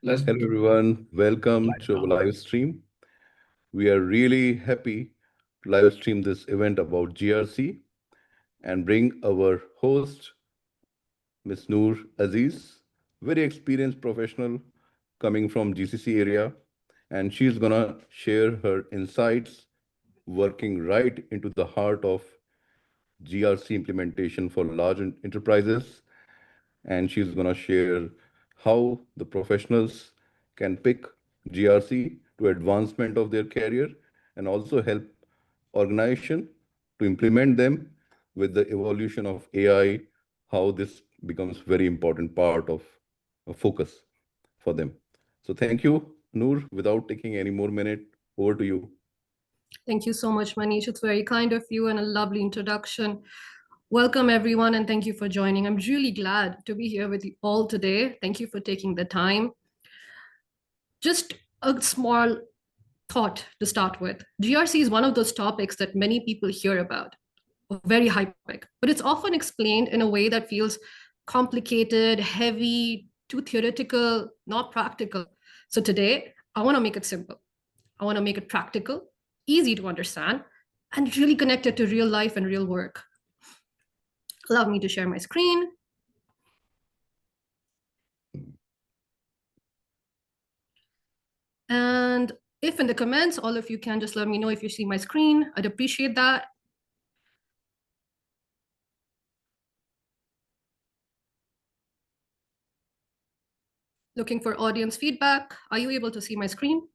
Let's Hello everyone, welcome live to our now. live stream. We are really happy to live stream this event about GRC and bring our host, Ms. Noor Aziz, very experienced professional coming from GCC area, and she's gonna share her insights working right into the heart of GRC implementation for large enterprises, and she's going to share how the professionals can pick GRC to advancement of their career and also help organization to implement them with the evolution of AI, how this becomes very important part of a focus for them. So thank you, Noor. Without taking any more minute, over to you. Thank you so much, Manish. It's very kind of you and a lovely introduction. Welcome, everyone, and thank you for joining. I'm really glad to be here with you all today. Thank you for taking the time. Just a small thought to start with. GRC is one of those topics that many people hear about, a very high topic, but it's often explained in a way that feels complicated, heavy, too theoretical, not practical. So today, I want to make it simple. I want to make it practical, easy to understand, and really connected to real life and real work. Allow me to share my screen. And if in the comments, all of you can just let me know if you see my screen, I'd appreciate that. Looking for audience feedback. Are you able to see my screen?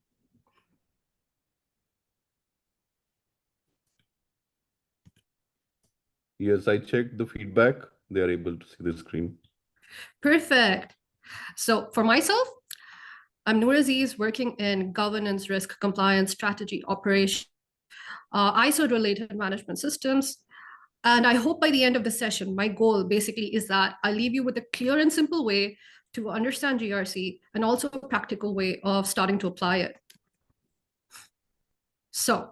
Yes, I checked the feedback. They are able to see the screen. Perfect. So for myself, I'm Noor Aziz, working in governance, risk, compliance, strategy, operation, ISO-related management systems. And I hope by the end of the session, my goal basically is that I leave you with a clear and simple way to understand GRC and also a practical way of starting to apply it. So,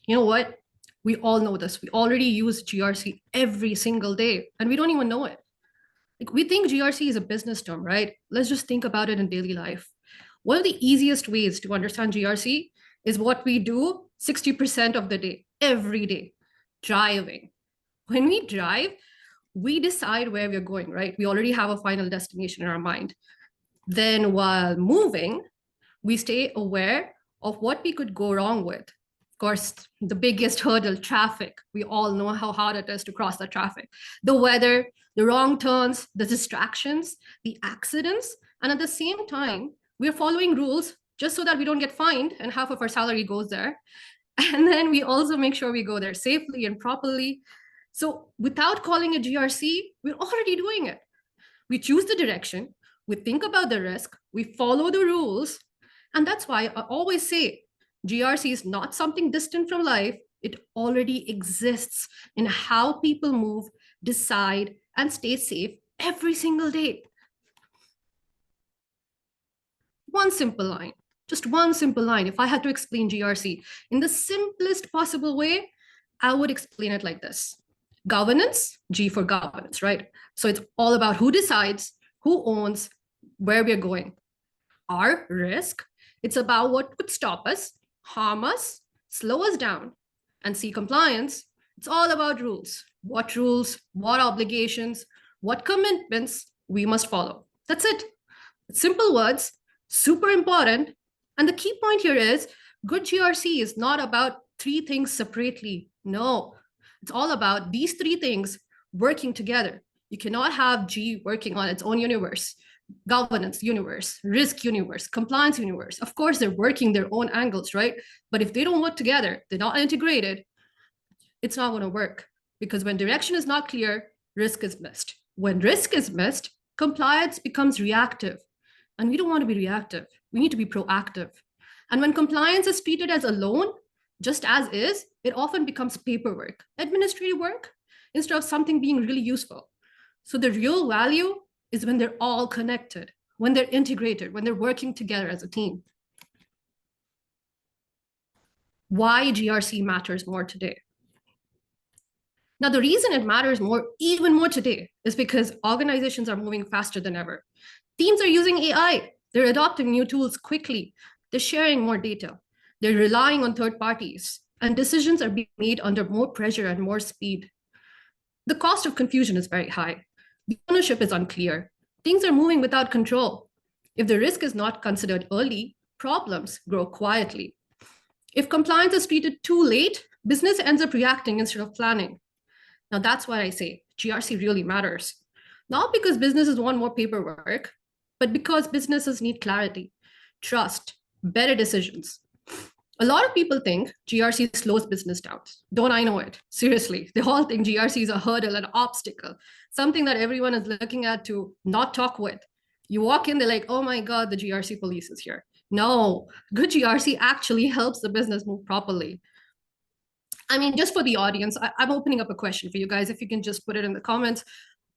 you know what? We all know this. We already use GRC every single day, and we don't even know it. Like, we think GRC is a business term, right? Let's just think about it in daily life. One of the easiest ways to understand GRC is what we do 60% of the day, every day, driving. When we drive, we decide where we're going, right? We already have a final destination in our mind. Then while moving, we stay aware of what we could go wrong with. Of course, the biggest hurdle, traffic. We all know how hard it is to cross the traffic. The weather, the wrong turns, the distractions, the accidents. And at the same time, we're following rules just so that we don't get fined and half of our salary goes there. And then we also make sure we go there safely and properly. So without calling it GRC, we're already doing it. We choose the direction, we think about the risk, we follow the rules. And that's why I always say GRC is not something distant from life. It already exists in how people move, decide, and stay safe every single day. One simple line, just one simple line. If I had to explain GRC in the simplest possible way, I would explain it like this. Governance, G for governance, right? So it's all about who decides, who owns, where we're going. R, risk, it's about what could stop us, harm us, slow us down. And C, compliance, it's all about rules. What obligations, what commitments we must follow. That's it. Simple words, super important. And the key point here is good GRC is not about three things separately. No, it's all about these three things working together. You cannot have G working on its own universe, governance universe, risk universe, compliance universe. Of course, they're working their own angles, right? But if they don't work together, they're not integrated, it's not going to work. Because when direction is not clear, risk is missed. When risk is missed, compliance becomes reactive. And we don't want to be reactive. We need to be proactive. And when compliance is treated as a loan, just as is, it often becomes paperwork, administrative work, instead of something being really useful. So the real value is when they're all connected, when they're integrated, when they're working together as a team. Why GRC matters more today? Now, the reason it matters more, even more today, is because organizations are moving faster than ever. Teams are using AI. They're adopting new tools quickly. They're sharing more data. They're relying on third parties, and decisions are being made under more pressure and more speed. The cost of confusion is very high. The ownership is unclear. Things are moving without control. If the risk is not considered early, problems grow quietly. If compliance is treated too late, business ends up reacting instead of planning. Now, that's why I say GRC really matters. Not because businesses want more paperwork, but because businesses need clarity, trust, better decisions. A lot of people think GRC slows business down. Don't I know it? Seriously, they all think GRC is a hurdle, an obstacle, something that everyone is looking at to not talk with. You walk in, they're like, oh my God, the GRC police is here. No, good GRC actually helps the business move properly. I mean, just for the audience, I'm opening up a question for you guys. If you can just put it in the comments,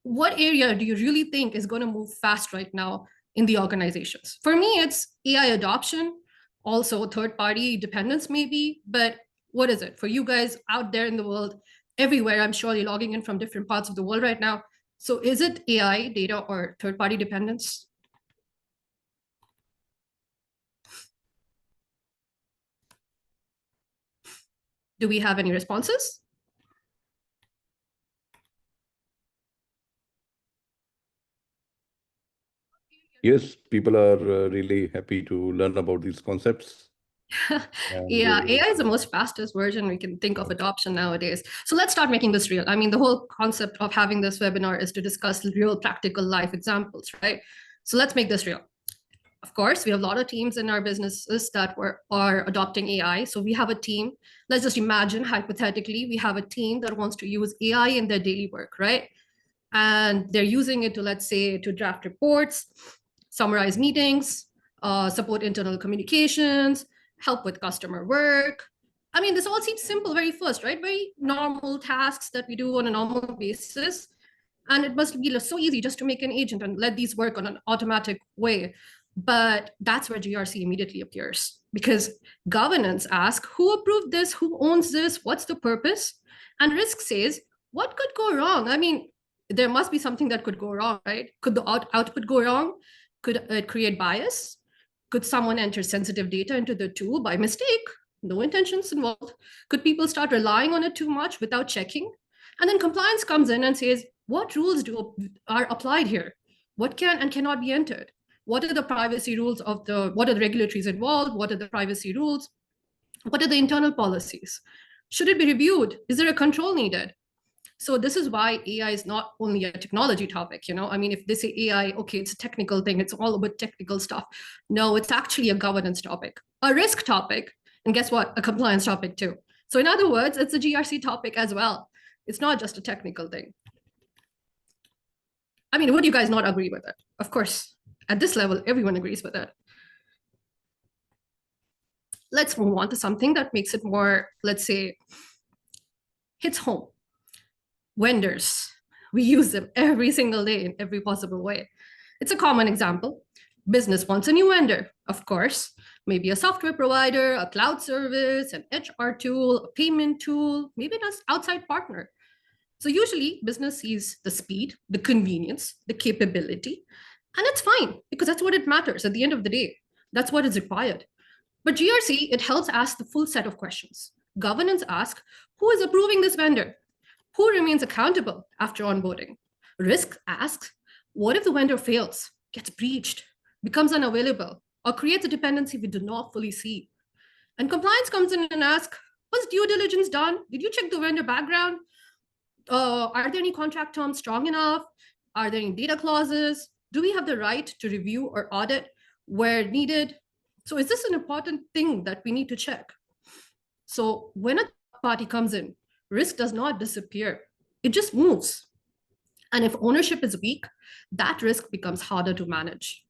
what area do you really think is going to move fast right now in the organizations? For me, it's AI adoption, also third-party dependence maybe, but what is it? For you guys out there in the world, everywhere, I'm sure you're logging in from different parts of the world right now. So is it AI, data, or third-party dependence? Do we have any responses? Yes, people are really happy to learn about these concepts. Yeah, And AI is the most fastest version we can think of adoption nowadays. So let's start making this real. I mean, the whole concept of having this webinar is to discuss real practical life examples, right? So let's make this real. Of course, we have a lot of teams in our businesses that are adopting AI. So we have a team. Let's just imagine, hypothetically, we have a team that wants to use AI in their daily work, right? And they're using it to, let's say, to draft reports, summarize meetings, support internal communications, help with customer work. I mean, this all seems simple very first, right? Very normal tasks that we do on a normal basis. And it must be so easy just to make an agent and let these work on an automatic way. But that's where GRC immediately appears, because governance asks, who approved this? Who owns this? What's the purpose? And risk says, what could go wrong? I mean, there must be something that could go wrong, right? Could the output go wrong? Could it create bias? Could someone enter sensitive data into the tool by mistake? No intentions involved. Could people start relying on it too much without checking? And then compliance comes in and says, what rules are applied here? What can and cannot be entered? What are the privacy rules what are the regulatories involved? What are the privacy rules? What are the internal policies? Should it be reviewed? Is there a control needed? So this is why AI is not only a technology topic, I mean, if they say AI, okay, it's a technical thing, it's all about technical stuff. No, it's actually a governance topic, a risk topic, and guess what? A compliance topic too. So in other words, it's a GRC topic as well. It's not just a technical thing. I mean, would you guys not agree with it? Of course, at this level, everyone agrees with it. Let's move on to something that makes it more, let's say, hits home. Vendors. We use them every single day in every possible way. It's a common example. Business wants a new vendor, of course, maybe a software provider, a cloud service, an HR tool, a payment tool, maybe an outside partner. So usually business sees the speed, the convenience, the capability, and it's fine because that's what it matters at the end of the day. That's what is required. But GRC, it helps ask the full set of questions. Governance asks, who is approving this vendor? Who remains accountable after onboarding? Risk asks, what if the vendor fails, gets breached, becomes unavailable, or creates a dependency we do not fully see? And compliance comes in and asks, was due diligence done? Did you check the vendor background? Are there any contract terms strong enough? Are there any data clauses? Do we have the right to review or audit where needed? So is this an important thing that we need to check? So when a party comes in, risk does not disappear. It just moves. And if ownership is weak, that risk becomes harder to manage.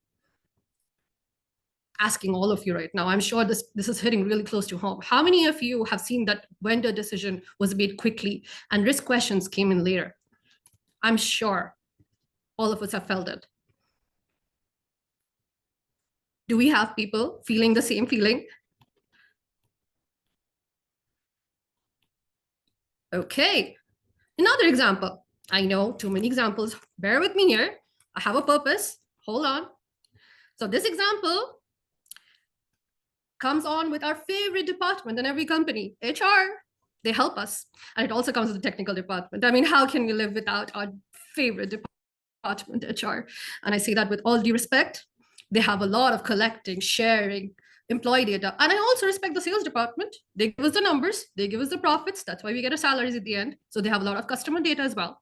Asking all of you right now, I'm sure this is hitting really close to home. How many of you have seen that vendor decision was made quickly and risk questions came in later? I'm sure all of us have felt it. Do we have people feeling the same feeling? Okay, another example. I know too many examples. Bear with me here. I have a purpose. Hold on. So this example comes on with our favorite department in every company, HR. They help us. And it also comes with the technical department. I mean, how can we live without our favorite department, HR? And I say that with all due respect. They have a lot of collecting, sharing, employee data. And I also respect the sales department. They give us the numbers, they give us the profits. That's why we get our salaries at the end. So they have a lot of customer data as well.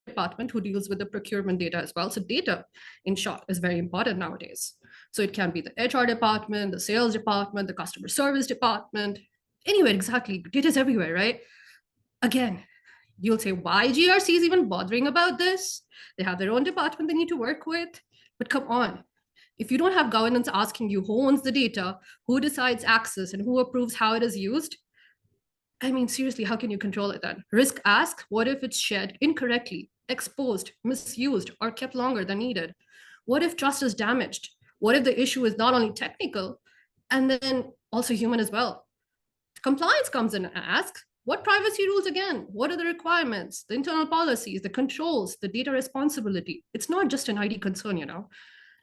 Department who deals with the procurement data as well. So data, in short, is very important nowadays. So it can be the HR department, the sales department, the customer service department, anywhere exactly. Data is everywhere, right? Again, you'll say, why GRC is even bothering about this? They have their own department they need to work with. But come on, if you don't have governance asking you who owns the data, who decides access, and who approves how it is used, I mean, seriously, how can you control it then? Risk ask, what if it's shared incorrectly, exposed, misused, or kept longer than needed? What if trust is damaged? What if the issue is not only technical, and then also human as well? Compliance comes in and asks, what privacy rules again? What are the requirements, the internal policies, the controls, the data responsibility? It's not just an ID concern, you know.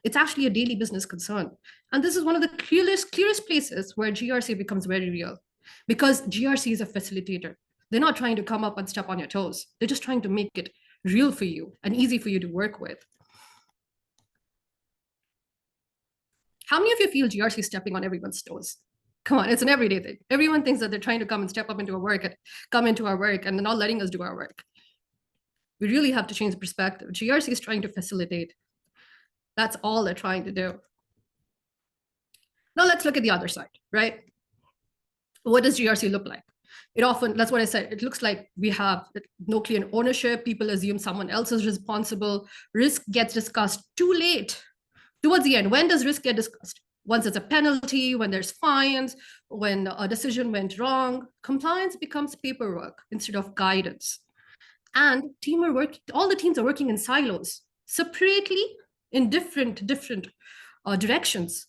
It's actually a daily business concern. And this is one of the clearest places where GRC becomes very real, because GRC is a facilitator. They're not trying to come up and step on your toes. They're just trying to make it real for you and easy for you to work with. How many of you feel GRC is stepping on everyone's toes? Come on, it's an everyday thing. Everyone thinks that they're trying to come and step up into our work, and they're not letting us do our work. We really have to change the perspective. GRC is trying to facilitate. That's all they're trying to do. Now let's look at the other side, right? What does GRC look like? It often, that's what I said, it looks like we have no clear ownership. People assume someone else is responsible. Risk gets discussed too late. Towards the end, when does risk get discussed? Once it's a penalty, when there's fines, when a decision went wrong. Compliance becomes paperwork instead of guidance. And all the teams are working in silos, separately in different directions.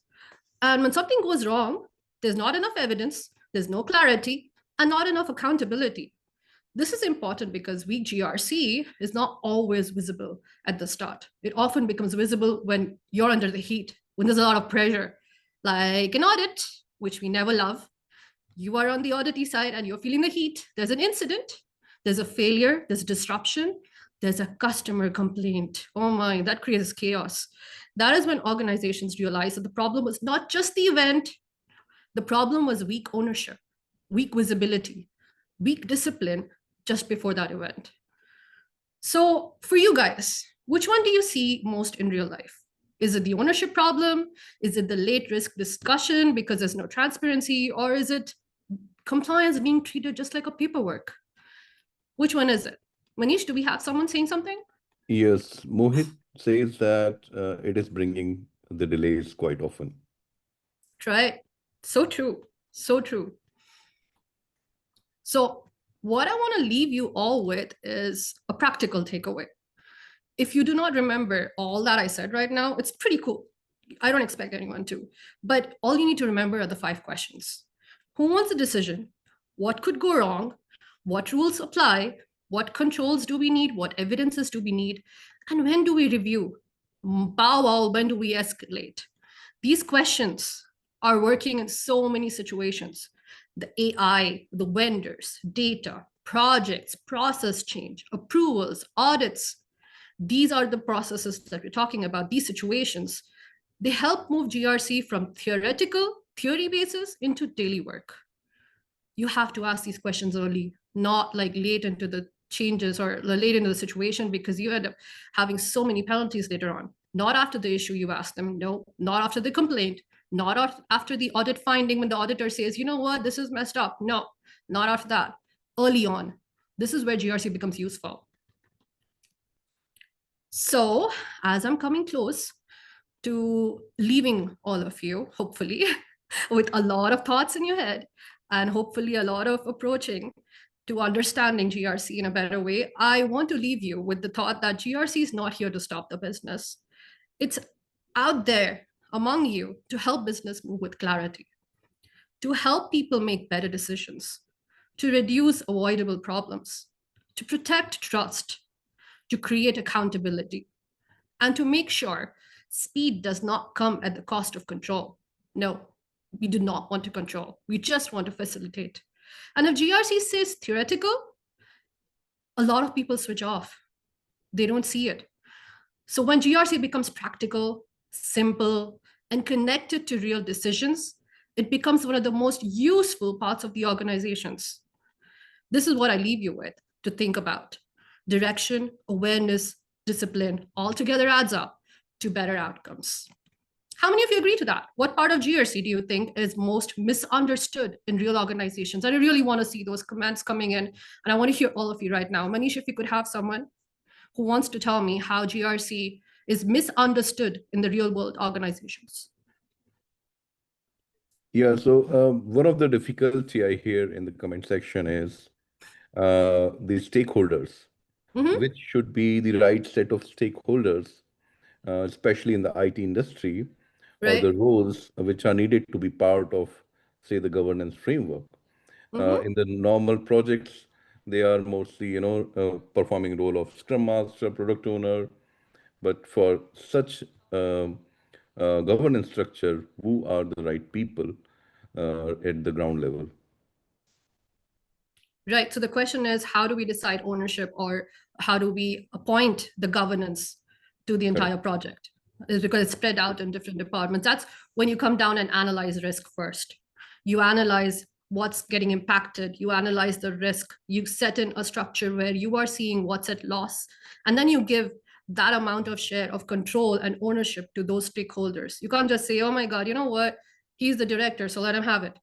And when something goes wrong, there's not enough evidence, there's no clarity, and not enough accountability. This is important because weak GRC is not always visible at the start. It often becomes visible when you're under the heat, when there's a lot of pressure, like an audit, which we never love. You are on the auditee side and you're feeling the heat. There's an incident, there's a failure, there's a disruption, there's a customer complaint. Oh my, that creates chaos. That is when organizations realize that the problem was not just the event, the problem was weak ownership, weak visibility, weak discipline just before that event. So for you guys, which one do you see most in real life? Is it the ownership problem? Is it the late risk discussion because there's no transparency? Or is it compliance being treated just like a paperwork? Which one is it? Manish, do we have someone saying something? Yes, Mohit says that it is bringing the delays quite often. Right. So true. So true. So what I want to leave you all with is a practical takeaway. If you do not remember all that I said right now, it's pretty cool. I don't expect anyone to. But all you need to remember are the 5 questions. Who wants a decision? What could go wrong? What rules apply? What controls do we need? What evidences do we need? And when do we review? Bow wow, when do we escalate? These questions are working in so many situations. The AI, the vendors, data, projects, process change, approvals, audits. These are the processes that we're talking about, these situations. They help move GRC from theory basis into daily work. You have to ask these questions early, not like late into the changes or late into the situation, because you end up having so many penalties later on. Not after the issue you ask them, no, not after the complaint, not after the audit finding when the auditor says, you know what, this is messed up. No, not after that. Early on. This is where GRC becomes useful. So as I'm coming close to leaving all of you, hopefully, with a lot of thoughts in your head, and hopefully a lot of approaching to understanding GRC in a better way, I want to leave you with the thought that GRC is not here to stop the business. It's out there among you to help business move with clarity, to help people make better decisions, to reduce avoidable problems, to protect trust, to create accountability, and to make sure Speed does not come at the cost of control. No, we do not want to control. We just want to facilitate. And if GRC says theoretical, a lot of people switch off. They don't see it. So when GRC becomes practical, simple, and connected to real decisions, it becomes one of the most useful parts of the organizations. This is what I leave you with to think about. Direction, awareness, discipline, all together adds up to better outcomes. How many of you agree to that? What part of GRC do you think is most misunderstood in real organizations? I really want to see those comments coming in, and I want to hear all of you right now. Manish, if you could have someone who wants to tell me how GRC is misunderstood in the real world organizations. Yeah, so one of the difficulty I hear in the comment section is the stakeholders, which should be the right set of stakeholders, especially in the IT industry, or the Right? roles which are needed to be part of, say, the governance framework. In the normal projects, they are mostly, performing role of Scrum Master, Product Owner. But for such governance structure, who are the right people at the ground level? Right. So the question is, how do we decide ownership, or how do we appoint the governance to the Correct. entire project? Is because it's spread out in different departments. That's when you come down and analyze risk first. You analyze what's getting impacted. You analyze the risk. You set in a structure where you are seeing what's at loss. And then you give that amount of share of control and ownership to those stakeholders. You can't just say, oh my God, you know what? He's the director, so let him have it.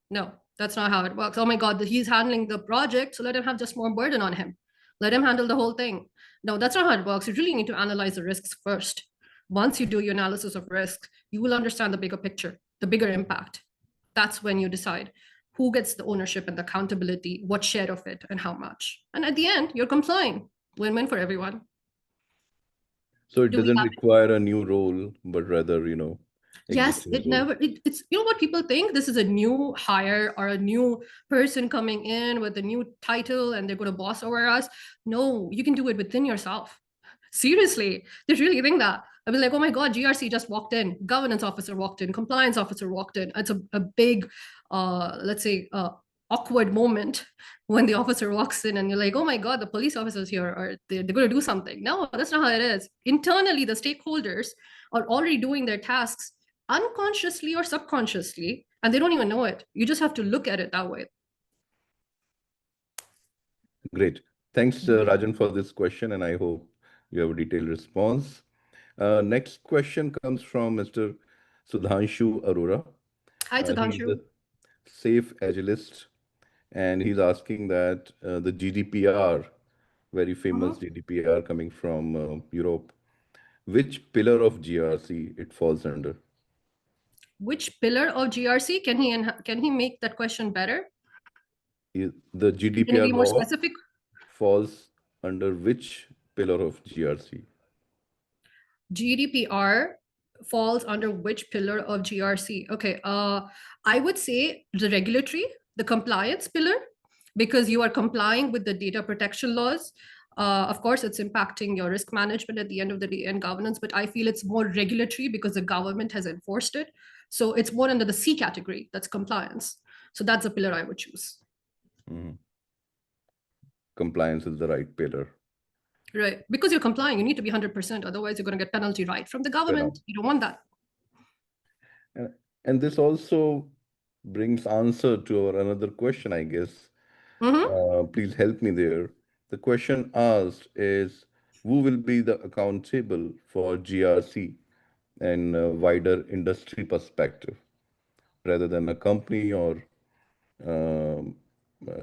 No, that's not how it works. Oh my God, he's handling the project, so let him have just more burden on him. Let him handle the whole thing. No, that's not how it works. You really need to analyze the risks first. Once you do your analysis of risk, you will understand the bigger picture, the bigger impact. That's when you decide who gets the ownership and the accountability, what share of it, and how much. And at the end, you're complying. Win-win for everyone. So it Do we doesn't have require a new role, but rather, Yes, existing it role. never, it's, you know what people think? This is a new hire or a new person coming in with a new title and they're going to boss over us. No, you can do it within yourself. Seriously, they really think that. I'd be like, oh my God, GRC just walked in, governance officer walked in, compliance officer walked in. It's a big, let's say, awkward moment when the officer walks in and you're like, oh my God, the police officer's here, or they're going to do something. No, that's not how it is. Internally, the stakeholders are already doing their tasks unconsciously or subconsciously, and they don't even know it. You just have to look at it that way. Great. Thanks, Rajan, for this question, and I hope you have a detailed response. Next question comes from Mr. Sudhanshu Arora. Hi, He's Sudhanshu. a safe agilist, and he's asking that the GDPR, very famous GDPR coming from Europe, which pillar of GRC it falls under? Which pillar of GRC can he make that question better? The Can you GDPR be more law specific? falls under which pillar of GRC? GDPR falls under which pillar of GRC? Okay, I would say the regulatory, the compliance pillar, because you are complying with the data protection laws. Of course, it's impacting your risk management at the end of the day and governance, but I feel it's more regulatory because the government has enforced it. So it's more under the C category, that's compliance. So that's a pillar I would choose. Mhm. Compliance is the right pillar. Right, because you're complying, you need to be 100%. Otherwise, you're going to get penalty right from the government. You don't want that. And this also brings answer to our another question, I guess. Please help me there. The question asked is, who will be the accountable for GRC and wider industry perspective, rather than a company or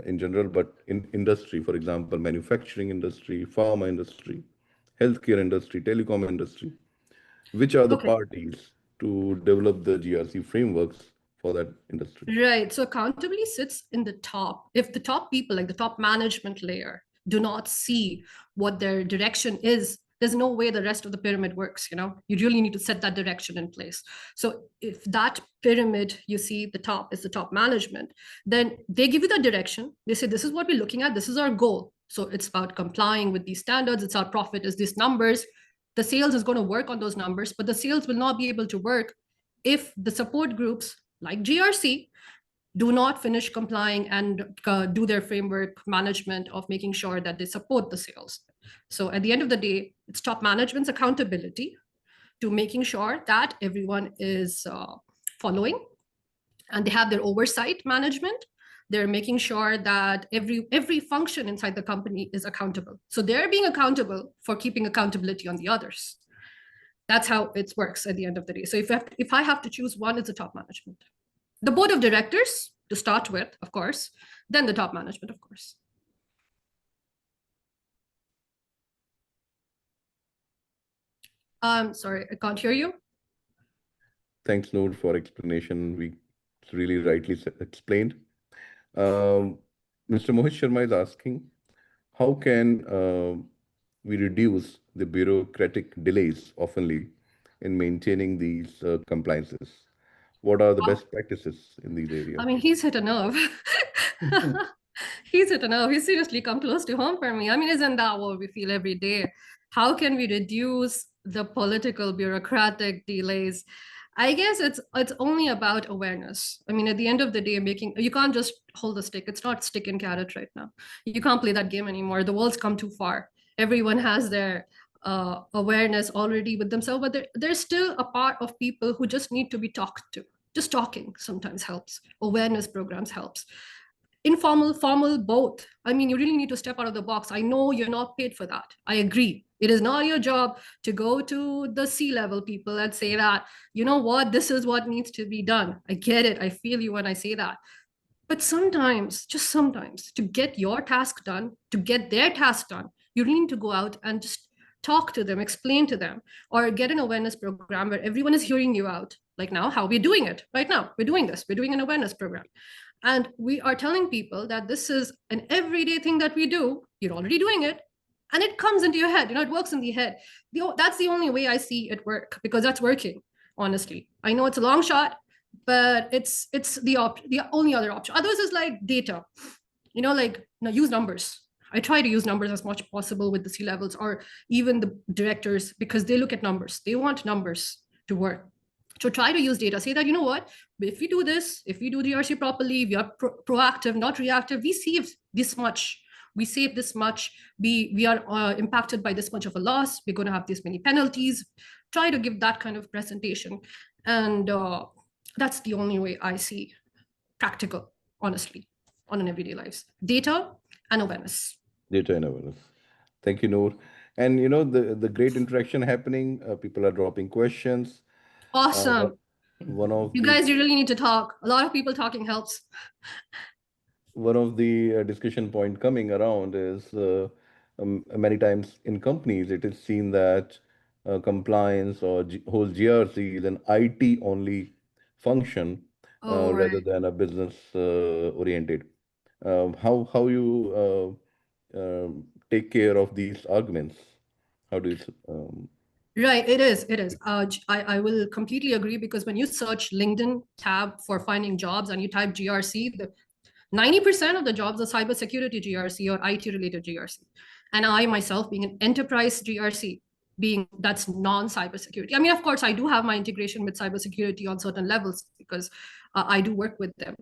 in general, but in industry, for example, manufacturing industry, pharma industry, healthcare industry, telecom industry. Which are the Okay. parties to develop the GRC frameworks for that industry? Right. So accountability sits in the top. If the top people, like the top management layer, do not see what their direction is, there's no way the rest of the pyramid works. You really need to set that direction in place. So if that pyramid, you see the top is the top management, then they give you the direction. They say, this is what we're looking at. This is our goal. So it's about complying with these standards. It's our profit is these numbers. The sales is going to work on those numbers, but the sales will not be able to work if the support groups like GRC do not finish complying and do their framework management of making sure that they support the sales. So at the end of the day, it's top management's accountability to making sure that everyone is following, and they have their oversight management. They're making sure that every function inside the company is accountable. So they're being accountable for keeping accountability on the others. That's how it works at the end of the day. So if I have to choose one, it's the top management. The board of directors to start with, of course, then the top management, of course. Sorry, I can't hear you. Thanks, Noor, for explanation. It's really rightly explained. Mr. Mohit Sharma is asking, how can we reduce the bureaucratic delays oftenly in maintaining these compliances? What are the best practices in these areas? I mean, he's hit a nerve. He's hit a nerve. He's seriously come close to home for me. I mean, isn't that what we feel every day? How can we reduce the political bureaucratic delays? I guess it's only about awareness. I mean, at the end of the day, you can't just hold the stick. It's not stick and carrot right now. You can't play that game anymore. The world's come too far. Everyone has their awareness already with themselves, but there's still a part of people who just need to be talked to. Just talking sometimes helps. Awareness programs helps. Informal, formal, both. I mean, you really need to step out of the box. I know you're not paid for that. I agree. It is not your job to go to the C-level people and say that, you know what, this is what needs to be done. I get it. I feel you when I say that. But sometimes, just sometimes, to get your task done, to get their task done, you really need to go out and just talk to them, explain to them, or get an awareness program where everyone is hearing you out. Like now, how we're doing it right now. We're doing this. We're doing an awareness program. And we are telling people that this is an everyday thing that we do. You're already doing it. And it comes into your head. It works in the head. That's the only way I see it work, because that's working, honestly. I know it's a long shot, but it's the only other option. Others is like data, use numbers. I try to use numbers as much as possible with the C-levels or even the directors, because they look at numbers. They want numbers to work. So try to use data. Say that, you know what, if we do this, if we do GRC properly, we are proactive, not reactive, we save this much. We save this much. We are impacted by this much of a loss. We're going to have this many penalties. Try to give that kind of presentation. And that's the only way I see practical, honestly, on an everyday lives. Data and awareness. Data and awareness. Thank you, Noor. And the great interaction happening. People are dropping questions. Awesome. You guys, you really need to talk. A lot of people talking helps. One of the discussion point coming around is many times in companies, it is seen that compliance or whole GRC is an IT only function rather than a business oriented. How you take care of these arguments? How do you? Right, it is. I will completely agree, because when you search LinkedIn tab for finding jobs and you type GRC, 90% of the jobs are cybersecurity GRC or IT related GRC. And I myself, being an enterprise GRC, that's non-cybersecurity. I mean, of course, I do have my integration with cybersecurity on certain levels, because I do work with them.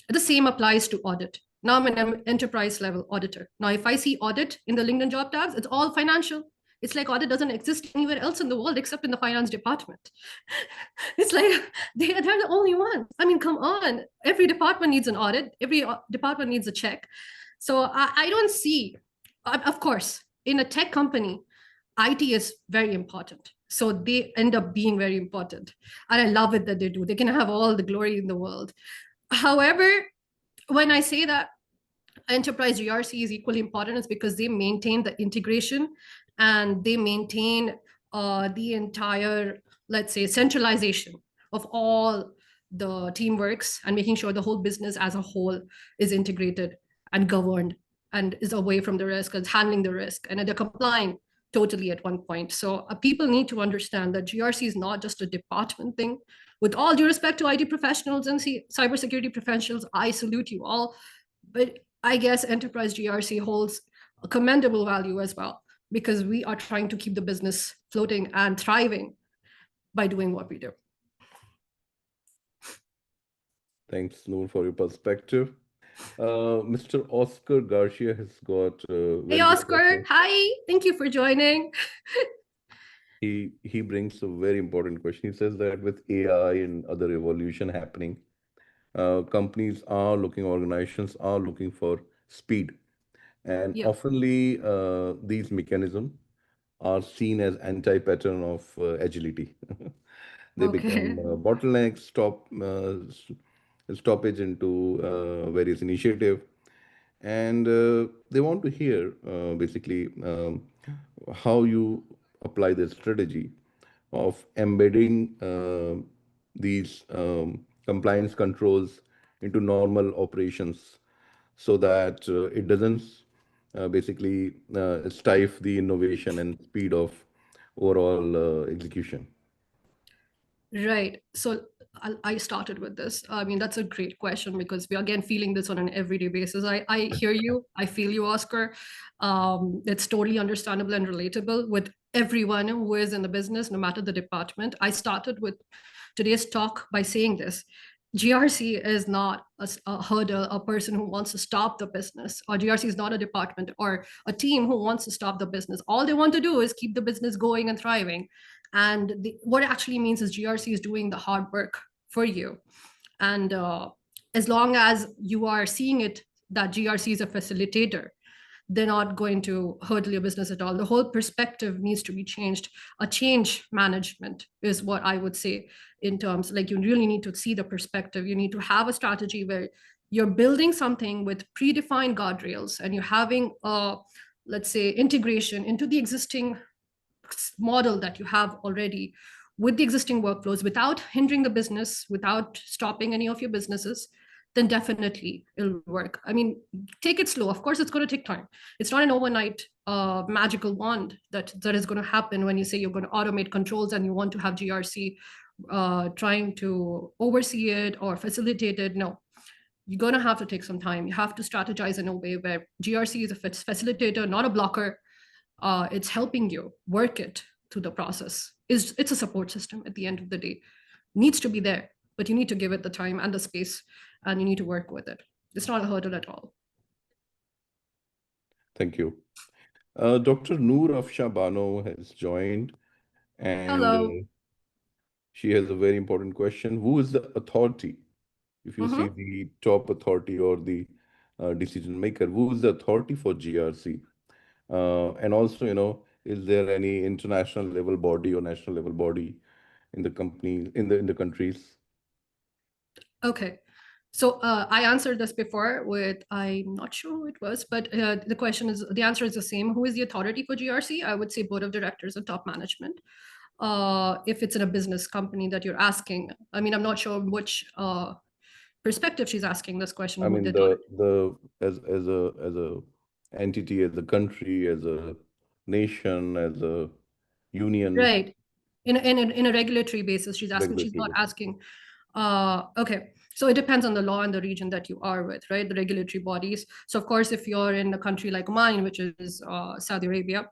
The same applies to audit. Now I'm an enterprise level auditor. Now, if I see audit in the LinkedIn job tabs, it's all financial. It's like audit doesn't exist anywhere else in the world except in the finance department. It's like they're the only ones. I mean, come on. Every department needs an audit. Every department needs a check. So I don't see, of course, in a tech company, IT is very important. So they end up being very important. And I love it that they do. They can have all the glory in the world. However, when I say that enterprise GRC is equally important, it's because they maintain the integration and they maintain the entire, let's say, centralization of all the teamworks and making sure the whole business as a whole is integrated and governed and is away from the risk and handling the risk, and they're complying totally at one point. So people need to understand that GRC is not just a department thing. With all due respect to IT professionals and cybersecurity professionals, I salute you all. But I guess enterprise GRC holds a commendable value as well. because we are trying to keep the business floating and thriving by doing what we do. Thanks, Noor, for your perspective. Mr. Oscar Garcia has got a Hey, very good Oscar. question. Hi. Thank you for joining. He brings a very important question. He says that with AI and other evolution happening, companies are looking, organizations are looking for speed, and Yeah. oftenly these mechanisms are seen as anti-pattern of agility. They become Okay. bottlenecks, stoppage into various initiative, and they want to hear basically how you apply the strategy of embedding these compliance controls into normal operations so that it doesn't basically stifle the innovation and speed of overall execution. Right. So I started with this. I mean, that's a great question because we are again feeling this on an everyday basis. I hear you. I feel you, Oscar. It's totally understandable and relatable with everyone who is in the business, no matter the department. I started with today's talk by saying this. GRC is not a hurdle, a person who wants to stop the business, or GRC is not a department or a team who wants to stop the business. All they want to do is keep the business going and thriving. And what it actually means is GRC is doing the hard work for you. And as long as you are seeing it that GRC is a facilitator, they're not going to hurdle your business at all. The whole perspective needs to be changed. A change management is what I would say, in terms like you really need to see the perspective. You need to have a strategy where you're building something with predefined guardrails and you're having a, let's say, integration into the existing model that you have already with the existing workflows without hindering the business, without stopping any of your businesses, then definitely it'll work. I mean, take it slow. Of course, it's going to take time. It's not an overnight magical wand that is going to happen when you say you're going to automate controls and you want to have GRC trying to oversee it or facilitate it. No, you're going to have to take some time. You have to strategize in a way where GRC is a facilitator, not a blocker. It's helping you work it through the process. It's a support system at the end of the day. Needs to be there, but you need to give it the time and the space, and you need to work with it. It's not a hurdle at all. Thank you. Dr. Noor Afsha Bano has joined, and Hello. she has a very important question. Who is the authority? If you see Mm-hmm. the top authority or the decision maker, who is the authority for GRC? And also, is there any international level body or national level body in the company, in the countries? Okay. So I answered this before with, I'm not sure who it was, but the answer is the same. Who is the authority for GRC? I would say board of directors and top management. If it's in a business company that you're asking, I mean, I'm not sure which perspective she's asking this question. I Who mean, the authority? the as a entity, as a country, as a nation, as a union, Right. In a regulatory basis, she's asking, she's regulatory not basis. asking. Okay. So it depends on the law and the region that you are with, right? The regulatory bodies. So of course, if you're in a country like mine, which is Saudi Arabia,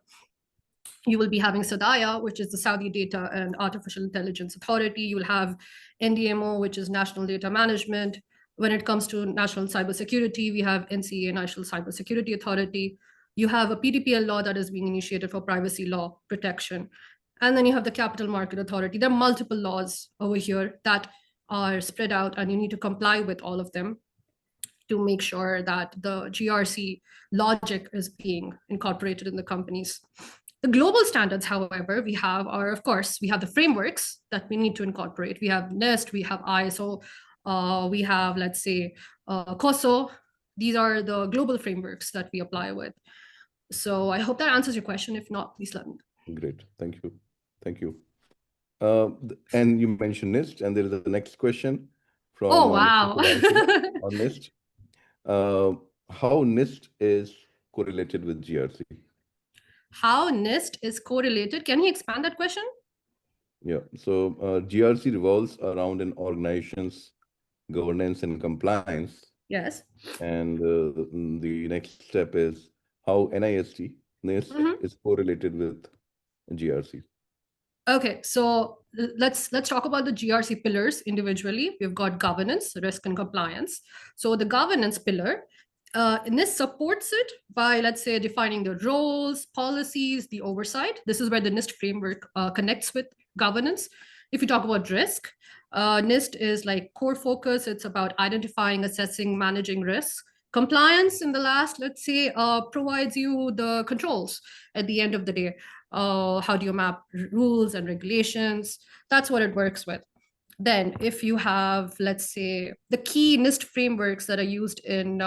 you will be having SADAYA, which is the Saudi Data and Artificial Intelligence Authority. You will have NDMO, which is National Data Management. When it comes to national cybersecurity, we have NCA, National Cybersecurity Authority. You have a PDPL law that is being initiated for privacy law protection. And then you have the Capital Market Authority. There are multiple laws over here that are spread out, and you need to comply with all of them to make sure that the GRC logic is being incorporated in the companies. The global standards, however, we have are, of course, we have the frameworks that we need to incorporate. We have NIST, we have ISO, we have, let's say, COSO. These are the global frameworks that we apply with. So I hope that answers your question. If not, please let me know. Great. Thank you. Thank you. And you mentioned NIST, and there is a next question from Oh, Mr. wow. Sudhanshu on NIST. Uh, how NIST is correlated with GRC? How NIST is correlated? Can you expand that question? Yeah. So GRC revolves around an organization's governance and compliance. Yes. And the next step is how NIST NIST Mhm. is correlated with GRC. Okay, so let's talk about the GRC pillars individually. We've got governance, risk, and compliance. So the governance pillar, NIST supports it by, let's say, defining the roles, policies, the oversight. This is where the NIST framework connects with governance. If you talk about risk, NIST is like core focus. It's about identifying, assessing, managing risks. Compliance in the last, let's say, provides you the controls at the end of the day. How do you map rules and regulations? That's what it works with. Then if you have, let's say, the key NIST frameworks that are used in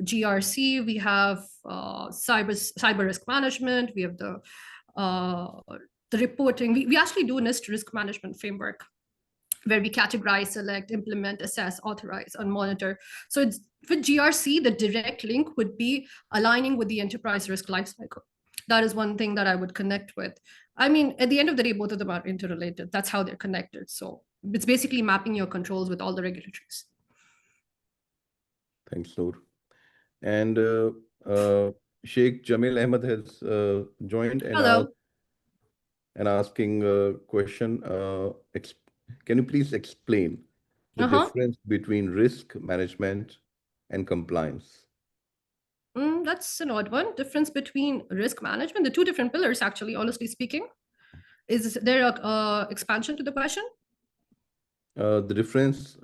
GRC, we have cyber risk management, we have the reporting. We actually do NIST risk management framework where we categorize, select, implement, assess, authorize, and monitor. So it's, with GRC, the direct link would be aligning with the enterprise risk lifecycle. That is one thing that I would connect with. I mean, at the end of the day, both of them are interrelated. That's how they're connected. So it's basically mapping your controls with all the regulatories. Thanks, Noor. And Sheikh Jamil Ahmed has joined Hello. and asking a question. Can you please explain the Uh-huh. difference between risk management and compliance? That's an odd one. Difference between risk management, the two different pillars, actually, honestly speaking. Is there a expansion to the question? The difference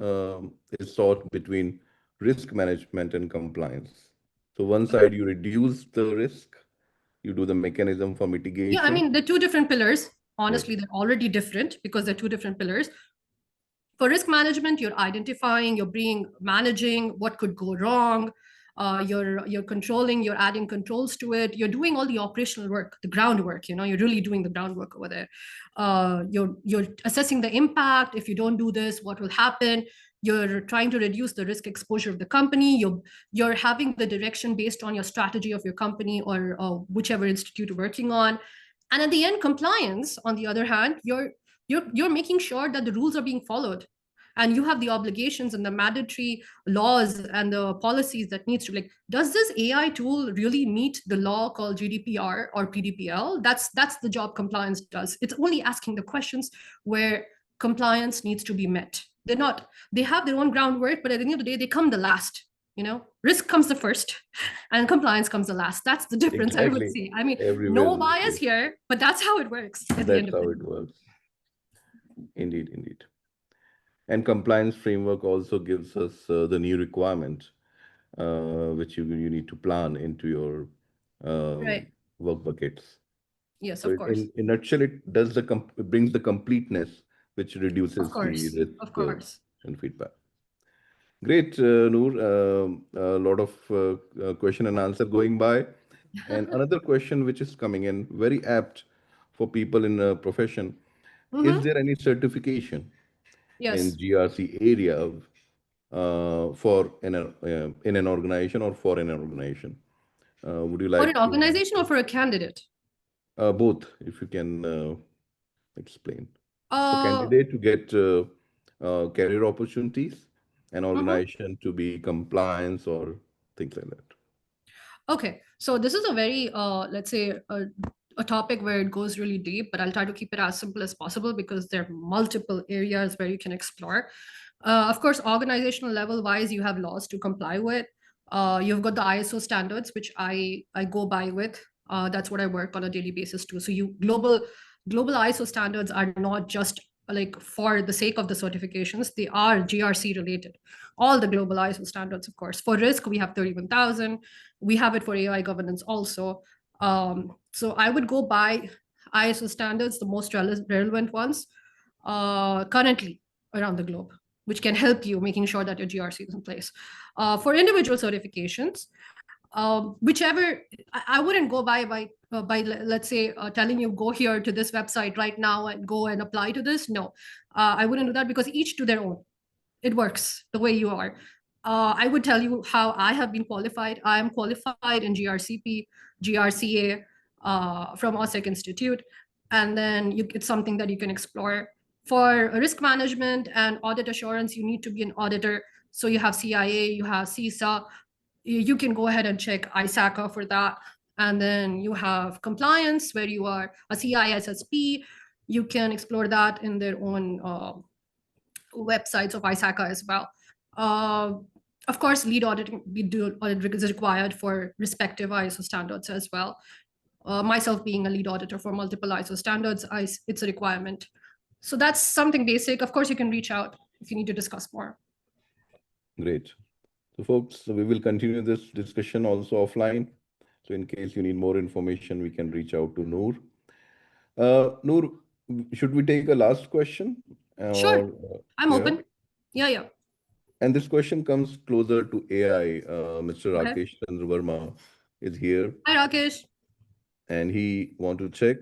is sought between risk management and compliance. So one side you reduce the risk, you do the mechanism for Yeah, I mitigation. mean, the two different pillars, Yes, honestly, they're already different because they're two different pillars. For risk management, you're identifying, you're managing what could go wrong. You're controlling, you're adding controls to it. You're doing all the operational work, the groundwork. You're really doing the groundwork over there. You're assessing the impact. If you don't do this, what will happen? You're trying to reduce the risk exposure of the company. You're having the direction based on your strategy of your company or whichever institute you're working on. And at the end, compliance, on the other hand, you're making sure that the rules are being followed, and you have the obligations and the mandatory laws and the policies that needs to, like, does this AI tool really meet the law called GDPR or PDPL? That's the job compliance does. It's only asking the questions where compliance needs to be met. They have their own groundwork, but at the end of the day, they come the last. Risk comes the first and compliance comes the last. That's the difference, I would exactly. say. I mean, Everywhere no is the bias case. here, but that's how it works at the end That's of the how day. it works. Indeed, indeed. And compliance framework also gives us the new requirement, which you need to plan into your Right. work buckets. Yes, So of course. in nutshell, it does it brings the completeness, which Of reduces the course. risk Of course. and feedback. Great, Noor. A lot of question and answer going by. And another question which is coming in, very apt for people in a profession. Is Mm-hmm. there any certification in Yes. GRC area for in an organization or for an organization? Would you For an like to organization or for a candidate? both, if you can explain? For Uh, candidate to get career opportunities, an mhm. organization to be compliance or things like that. Okay. So this is a very, let's say, a topic where it goes really deep, but I'll try to keep it as simple as possible because there are multiple areas where you can explore. Of course, organizational level wise, you have laws to comply with. You've got the ISO standards, which I go by with. That's what I work on a daily basis too. So global ISO standards are not just like for the sake of the certifications, they are GRC related. All the global ISO standards, of course. For risk, we have 31,000. We have it for AI governance also. So I would go by ISO standards, the most relevant ones currently around the globe, which can help you making sure that your GRC is in place. For individual certifications, whichever, I wouldn't go by let's say telling you go here to this website right now and go and apply to this. No, I wouldn't do that because each to their own. It works the way you are. I would tell you how I have been qualified. I am qualified in GRCP, GRCA from OSEC Institute, and then it's something that you can explore. For risk management and audit assurance, you need to be an auditor. So you have CIA, you have CISA. You can go ahead and check ISACA for that. And then you have compliance, where you are a CISSP. You can explore that in their own websites of ISACA as well. Of course, lead auditing, audit is required for respective ISO standards as well. Myself being a lead auditor for multiple ISO standards, it's a requirement. So that's something basic. Of course, you can reach out if you need to discuss more. Great. So folks, we will continue this discussion also offline. So in case you need more information, we can reach out to Noor. Noor, should we take a last question? Sure, I'm yeah. open. Yeah. And this question comes closer to AI. Mr. Okay. Rakesh Chandra Verma is here, Hi, Rakesh. and he want to check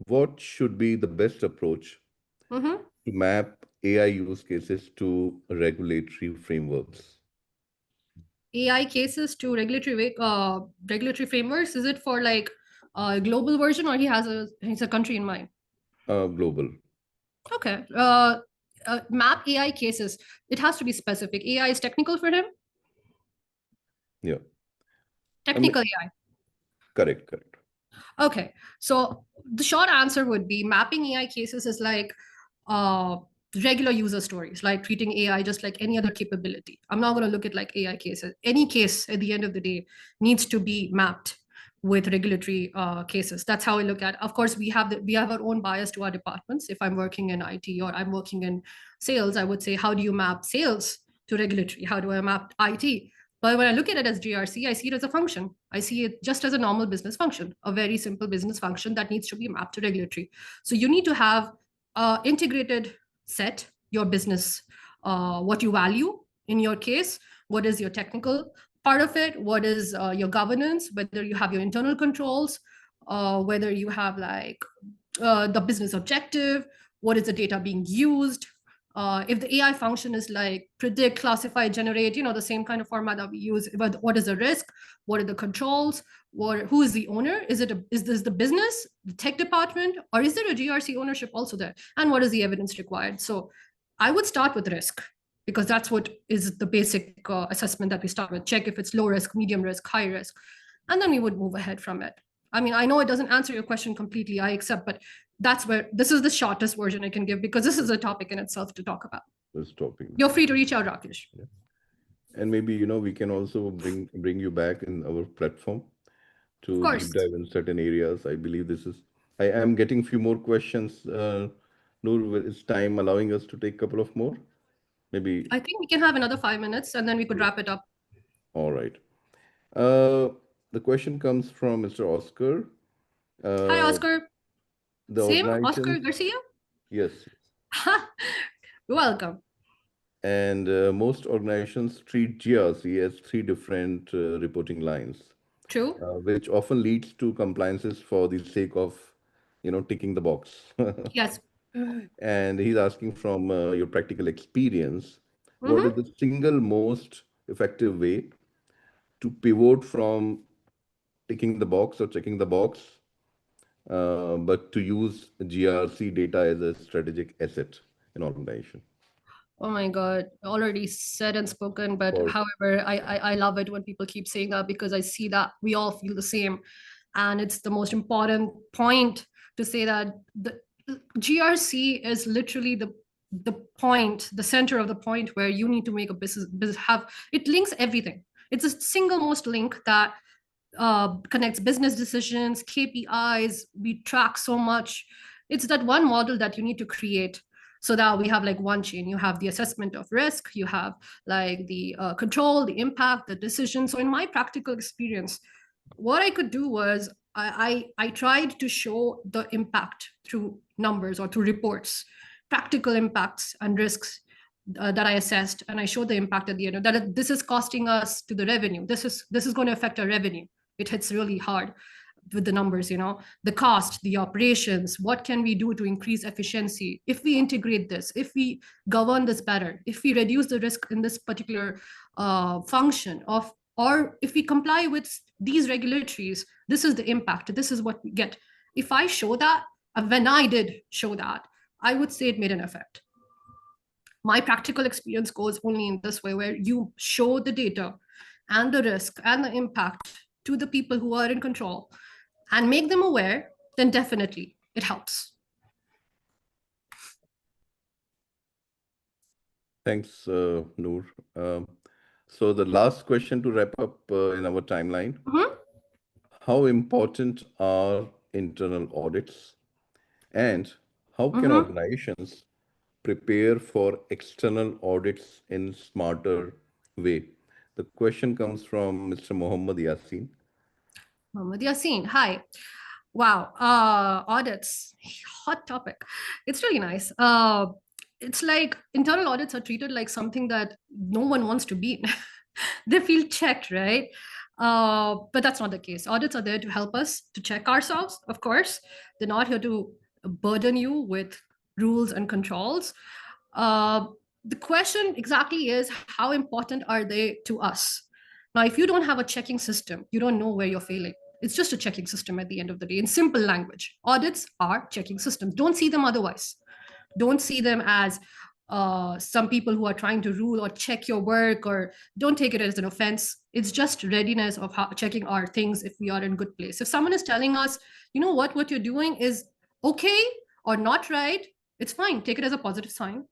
what should be the best approach Mm-hmm. to map AI use cases to regulatory frameworks. AI cases to regulatory frameworks. Is it for like a global version, or he's a country in mind? Global. Okay. Map AI cases. It has to be specific. AI is technical for him. Yeah. Technical AI. Correct. Okay. So the short answer would be mapping AI cases is like regular user stories, like treating AI just like any other capability. I'm not going to look at like AI cases. Any case at the end of the day needs to be mapped with regulatory cases. That's how I look at. Of course, we have our own bias to our departments. If I'm working in IT or I'm working in sales, I would say, how do you map sales to regulatory? How do I map IT? But when I look at it as GRC, I see it as a function. I see it just as a normal business function, a very simple business function that needs to be mapped to regulatory. So you need to have integrated set your business, what you value in your case, what is your technical part of it, what is your governance, whether you have your internal controls, whether you have like the business objective, what is the data being used, if the AI function is like predict, classify, generate, the same kind of format that we use, but what is the risk, what are the controls, who is the owner, is this the business, the tech department, or is there a GRC ownership also there, and what is the evidence required? So I would start with risk, because that's what is the basic assessment that we start with. Check if it's low risk, medium risk, high risk, and then we would move ahead from it. I mean, I know it doesn't answer your question completely, I accept, but that's where this is the shortest version I can give, because this is a topic in itself to talk about. This topic. You're free to reach out, Rakesh. Yeah. And maybe, we can also bring you back in our platform to deep dive in certain areas. I believe I am getting few more questions. Noor, is time allowing us to take a couple of more? Maybe. I think we can have another 5 minutes and then we could wrap it up. All right. The question comes from Mr. Oscar. Hi, Oscar. The Same, organization. Oscar Garcia? Yes. You're welcome. And most organizations treat GRC as three different reporting lines. True. Which often leads to compliances for the sake of, ticking the box. Yes. And he's asking from your practical experience, what is Mm-hmm. the single most effective way to pivot from ticking the box or checking the box, but to use GRC data as a strategic asset in organization? Oh my God, already said and spoken, but Or however, I love it when people keep saying that, because I see that we all feel the same. And it's the most important point to say that the GRC is literally the point, the center of the point where you need to make a business have, it links everything. It's a single most link that connects business decisions, KPIs, we track so much. It's that one model that you need to create, so that we have like one chain. You have the assessment of risk, you have like the control, the impact, the decision. So in my practical experience, what I could do was I tried to show the impact through numbers or through reports, practical impacts and risks that I assessed, and I showed the impact at the end of that. This is costing us to the revenue. This is going to affect our revenue. It hits really hard with the numbers, the cost, the operations, what can we do to increase efficiency if we integrate this, if we govern this better, if we reduce the risk in this particular function of, or if we comply with these regulatories, this is the impact, this is what we get. If I show that, when I did show that, I would say it made an effect. My practical experience goes only in this way, where you show the data and the risk and the impact to the people who are in control and make them aware, then definitely it helps. Thanks, Noor. So the last question to wrap up in our timeline, how important are internal audits and how can organizations prepare for external audits in smarter way? The question comes from Mr. Mohammed Yasin. Mohammed Yasin, hi. Wow, audits, hot topic. It's really nice. It's like internal audits are treated like something that no one wants to be in. They feel checked, right? But that's not the case. Audits are there to help us to check ourselves, of course. They're not here to burden you with rules and controls. The question exactly is, how important are they to us? Now, if you don't have a checking system, you don't know where you're failing. It's just a checking system at the end of the day. In simple language, audits are checking systems. Don't see them otherwise. Don't see them as some people who are trying to rule or check your work, or don't take it as an offense. It's just readiness of checking our things if we are in good place. If someone is telling us, you know what you're doing is okay or not right, it's fine. Take it as a positive sign.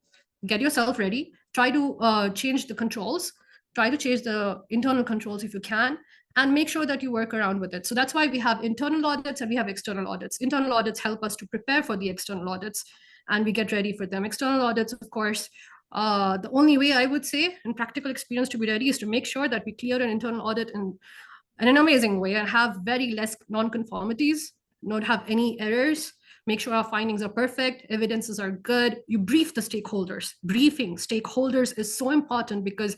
Get yourself ready. Try to change the controls. Try to change the internal controls if you can, and make sure that you work around with it. So that's why we have internal audits and we have external audits. Internal audits help us to prepare for the external audits, and we get ready for them. External audits, of course, the only way I would say in practical experience to be ready is to make sure that we clear an internal audit in an amazing way and have very less non-conformities, not have any errors, make sure our findings are perfect, evidences are good. You brief the stakeholders. Briefing stakeholders is so important because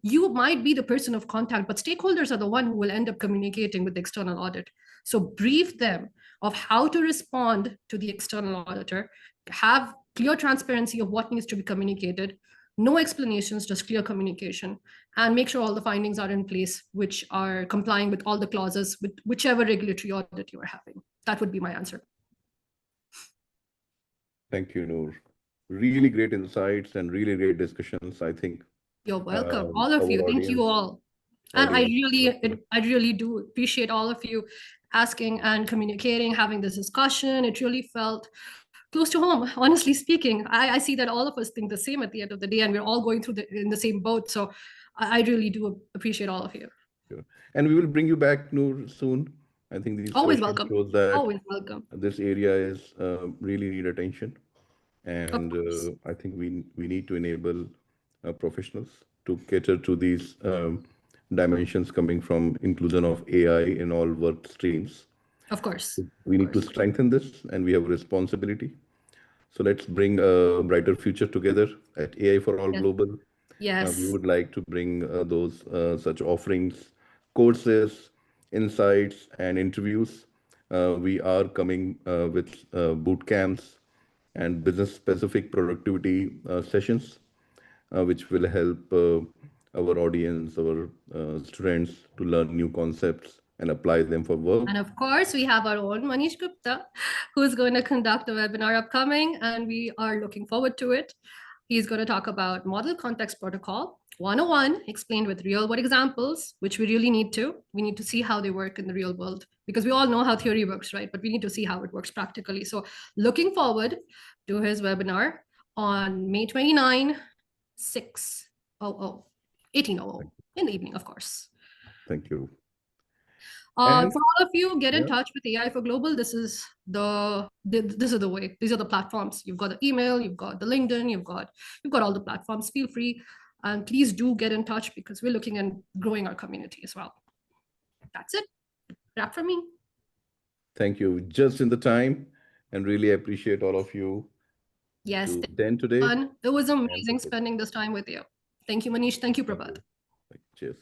you might be the person of contact, but stakeholders are the one who will end up communicating with the external audit. So brief them of how to respond to the external auditor, have clear transparency of what needs to be communicated, no explanations, just clear communication, and make sure all the findings are in place, which are complying with all the clauses, with whichever regulatory audit you are having. That would be my answer. Thank you, Noor. Really great insights and really great discussions. I think you're welcome, all of you. our Thank you all. And I really do appreciate all of you asking and communicating, having this discussion. It really felt close to home, honestly speaking. I see that all of us think the same at the end of the day, and we're all going through in the same boat. So I really do appreciate all of you. Sure. And we will bring you back, Noor, soon. I think these always questions welcome. shows that Always welcome. This area is really need attention, and I think we need to enable professionals to cater to these dimensions coming from inclusion of AI in all work streams. Of course. We need to strengthen this, and we have a responsibility. So let's bring a brighter future together at AI4All Global. Yes. We would like to bring those such offerings, courses, insights, and interviews. We are coming with boot camps and business-specific productivity sessions, which will help our audience, our students to learn new concepts and apply them for work. And of course, we have our own Manish Gupta, who's going to conduct a webinar upcoming, and we are looking forward to it. He's going to talk about Model Context Protocol 101, explained with real world examples, which we really need to. We need to see how they work in the real world, because we all know how theory works, right? But we need to see how it works practically. So looking forward to his webinar on May 29, 1800 in the evening, of course. Thank you. For all of you, get in touch with AI for Global. This is the way. These are the platforms. You've got the email, you've got the LinkedIn, you've got all the platforms. Feel free, and please do get in touch, because we're looking at growing our community as well. That's it. Wrap from me. Thank you. Just in the time, and really appreciate all of you. Yes. Then today, it was amazing spending this time with you. Thank you, Manish. Thank you, Prabhat. Cheers.